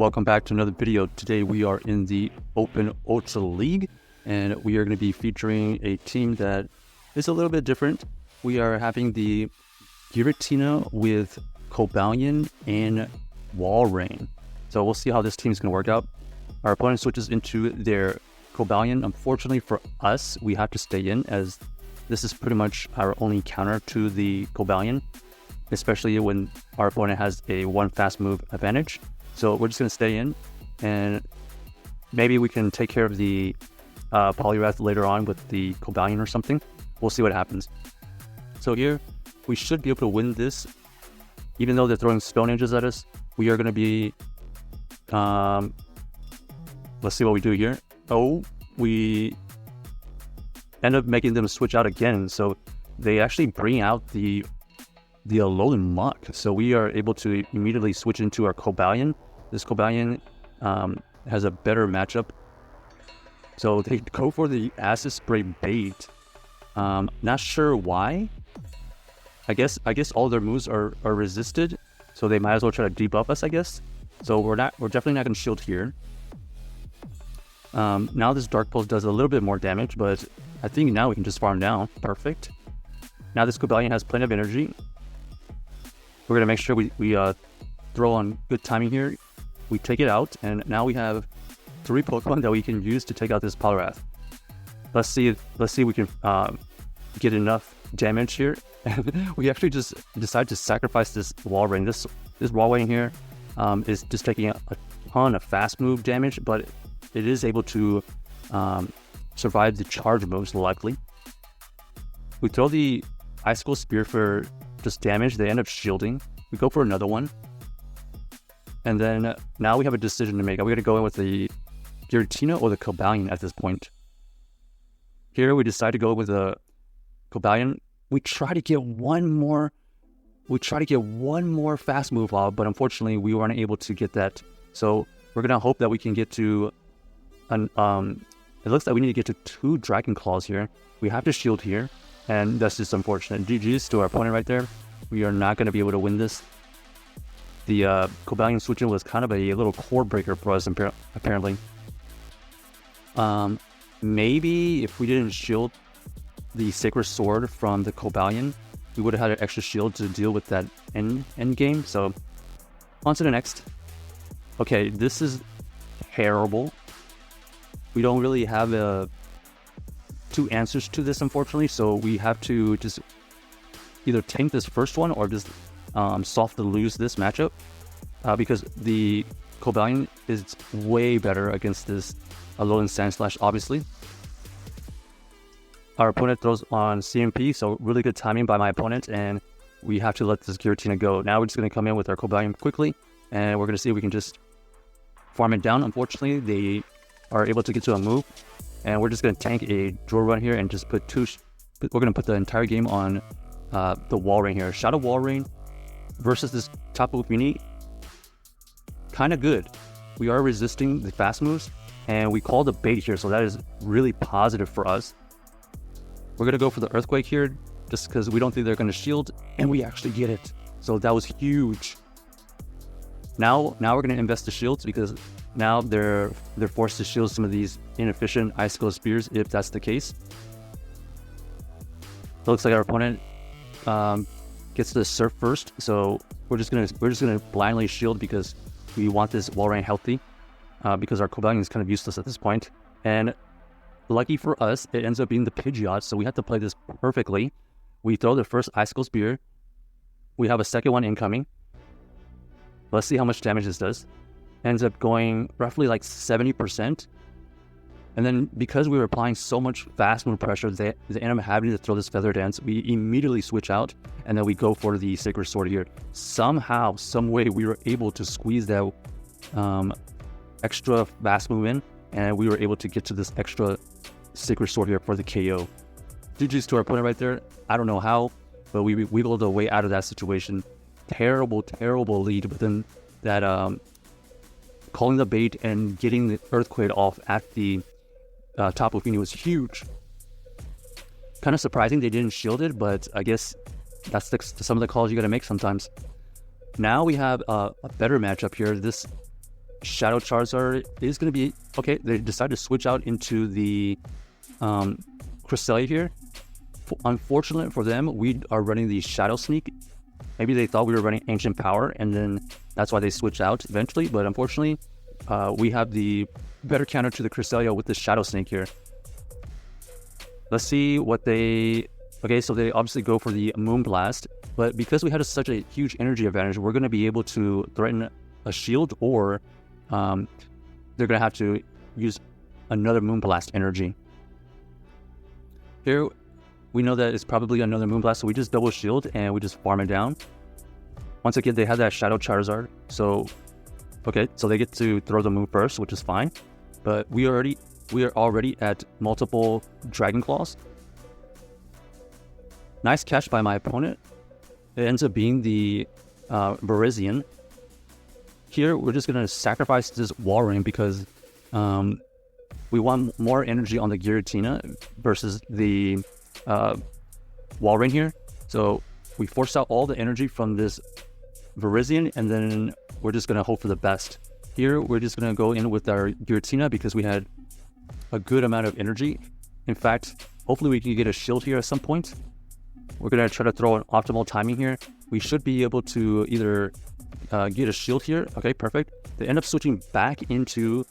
Welcome back to another video. Today we are in the Open Ultra League, and we are going to be featuring a team that is a little bit different. We are having the Giratina with Cobalion and Walrein. So we'll see how this team is going to work out. Our opponent switches into their Cobalion. Unfortunately for us, we have to stay in, as this is pretty much our only counter to the Cobalion, especially when our opponent has a one fast move advantage. So we're just going to stay in, and maybe we can take care of the Poliwrath later on with the Cobalion or something. We'll see what happens. So here, we should be able to win this. Even though they're throwing Stone Edges at us, we are going to be... let's see what we do here. Oh, we end up making them switch out again. So they actually bring out the Alolan Muck. So we are able to immediately switch into our Cobalion. This Cobalion has a better matchup. So they go for the Acid Spray Bait. Not sure why. I guess all their moves are resisted, so they might as well try to debuff us, I guess. So we're definitely not going to shield here. Now this Dark Pulse does a little bit more damage, but I think now we can just farm down. Perfect. Now this Cobalion has plenty of energy. We're going to make sure we throw on good timing here. We take it out, and now we have 3 Pokemon that we can use to take out this Poliwrath. Let's see if we can get enough damage here. We actually just decide to sacrifice this Walrein. This Walrein here is just taking a ton of fast move damage, but it is able to survive the charge moves likely. We throw the Icicle Spear for just damage. They end up shielding. We go for another one. And then now we have a decision to make. Are we going to go in with the Giratina or the Cobalion at this point? Here we decide to go with the Cobalion. We try to get one more fast move out, but unfortunately we weren't able to get that. So we're going to hope that we can get to it looks like we need to get to 2 Dragon Claws here. We have to shield here, and that's just unfortunate. GG's to our opponent right there. We are not going to be able to win this. The Cobalion switching was kind of a little core breaker for us, apparently. Maybe if we didn't shield the Sacred Sword from the Cobalion, we would have had an extra shield to deal with that end game. So on to the next. Okay, this is terrible. We don't really have 2 answers to this, unfortunately, so we have to just either tank this first one or just softly lose this matchup, because the Cobalion is way better against this Alolan Sandslash, obviously. Our opponent throws on CMP, so really good timing by my opponent, and we have to let this Giratina go. Now we're just going to come in with our Cobalion quickly, and we're going to see if we can just farm it down. Unfortunately, they are able to get to a move, and we're just going to tank a draw run here and just put we're going to put the entire game on the Walrein here. Shadow Walrein versus this Tapu Fini, kind of good. We are resisting the fast moves, and we call the bait here, so that is really positive for us. We're going to go for the Earthquake here, just because we don't think they're going to shield, and we actually get it. So that was huge. Now we're going to invest the shields, because now they're forced to shield some of these inefficient Icicle Spears, if that's the case. It looks like our opponent gets the Surf first, so we're just gonna blindly shield because we want this Walrein healthy, because our Cobalion is kind of useless at this point. And lucky for us, it ends up being the Pidgeot, so we have to play this perfectly. We throw the first Icicle Spear. We have a second one incoming. Let's see how much damage this does. Ends up going roughly like 70%. And then because we were applying so much fast move pressure, they end up having to throw this Feather Dance. We immediately switch out, and then we go for the Sacred Sword here. Somehow, some way, we were able to squeeze that extra fast move in, and we were able to get to this extra Sacred Sword here for the KO. GG's to our opponent right there. I don't know how, but we wiggled our way out of that situation. Terrible lead, but then that calling the bait and getting the Earthquake off at the Tapu Fini was huge. Kind of surprising they didn't shield it, but I guess that's some of the calls you got to make sometimes. Now we have a better matchup here. This Shadow Charizard is going to be... Okay, they decided to switch out into the Cresselia here. Unfortunate for them, we are running the Shadow Sneak. Maybe they thought we were running Ancient Power, and then that's why they switched out eventually. But unfortunately, we have the better counter to the Cresselia with the Shadow Sneak here. Let's see what they... Okay, so they obviously go for the Moonblast, but because we had such a huge energy advantage, we're going to be able to threaten a shield, or they're going to have to use another Moonblast energy. Here, we know that it's probably another Moonblast, so we just double shield and we just farm it down. Once again, they have that Shadow Charizard, so... Okay, so they get to throw the move first, which is fine. But we are already at multiple Dragon Claws. Nice catch by my opponent. It ends up being the Virizion. Here, we're just going to sacrifice this Walrein because we want more energy on the Giratina versus the Walrein here. So we forced out all the energy from this Virizion, and then we're just going to hope for the best. Here, we're just going to go in with our Giratina because we had a good amount of energy. In fact, hopefully we can get a shield here at some point. We're going to try to throw an optimal timing here. We should be able to either get a shield here. Okay, perfect. They end up switching back into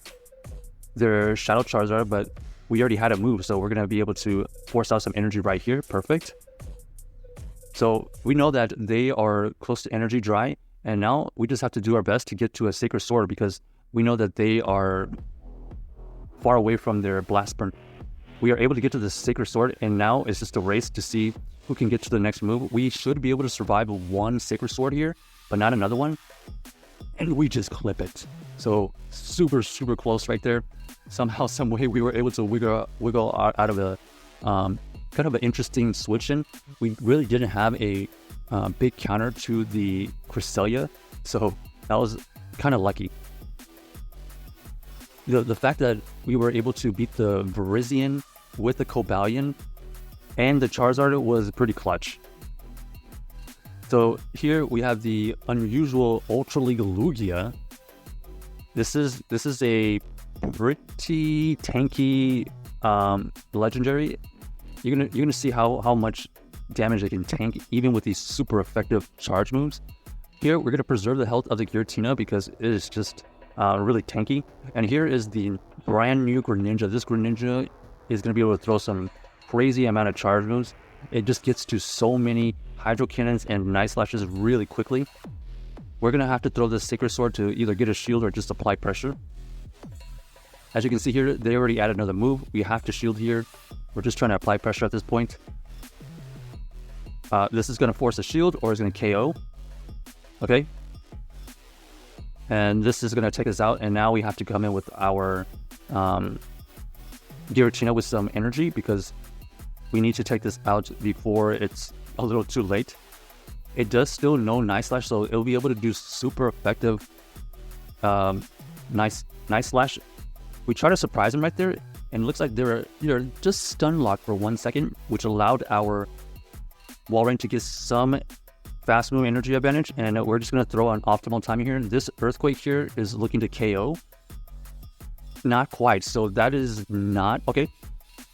their Shadow Charizard, but we already had a move, so we're going to be able to force out some energy right here. Perfect. So we know that they are close to energy dry, and now we just have to do our best to get to a Sacred Sword because we know that they are far away from their Blast Burn. We are able to get to the Sacred Sword, and now it's just a race to see who can get to the next move. We should be able to survive one Sacred Sword here, but not another one. And we just clip it. So super, super close right there. Somehow, some way, we were able to wiggle out of a kind of an interesting switch in. We really didn't have a big counter to the Cresselia, so that was kind of lucky. The fact that we were able to beat the Virizion with the Cobalion and the Charizard was pretty clutch. So here we have the unusual Ultra League Lugia. This is a pretty tanky legendary. You're gonna see how much damage they can tank even with these super effective charge moves. Here we're gonna preserve the health of the Giratina because it is just really tanky. And here is the brand new Greninja. This Greninja is gonna be able to throw some crazy amount of charge moves. It just gets to so many Hydro Cannons and Night Slashes really quickly. We're gonna have to throw this Sacred Sword to either get a shield or just apply pressure. As you can see here, they already added another move. We have to shield here. We're just trying to apply pressure at this point. This is going to force a shield or is going to KO. Okay. And this is going to take us out. And now we have to come in with our Giratina with some energy because we need to take this out before it's a little too late. It does still know Night Slash, so it'll be able to do super effective Night Slash. We try to surprise them right there, and it looks like they're just stun locked for 1 second, which allowed our Walrein to get some fast move energy advantage, and we're just going to throw an optimal timing here. This Earthquake here is looking to KO. Not quite, so that is not... Okay,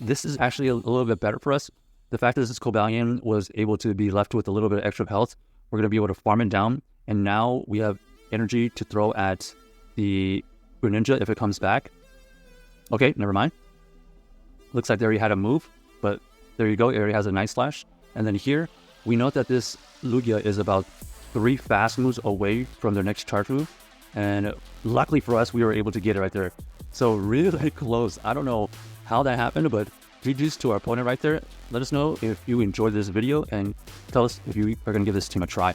this is actually a little bit better for us. The fact that this Cobalion was able to be left with a little bit of extra health, we're going to be able to farm it down, and now we have energy to throw at the Greninja if it comes back. Okay, never mind. Looks like they already had a move, but there you go. It already has a Night Slash. And then here, we note that this Lugia is about 3 fast moves away from their next charge move. And luckily for us, we were able to get it right there. So really close. I don't know how that happened, but GG's to our opponent right there. Let us know if you enjoyed this video and tell us if you are going to give this team a try.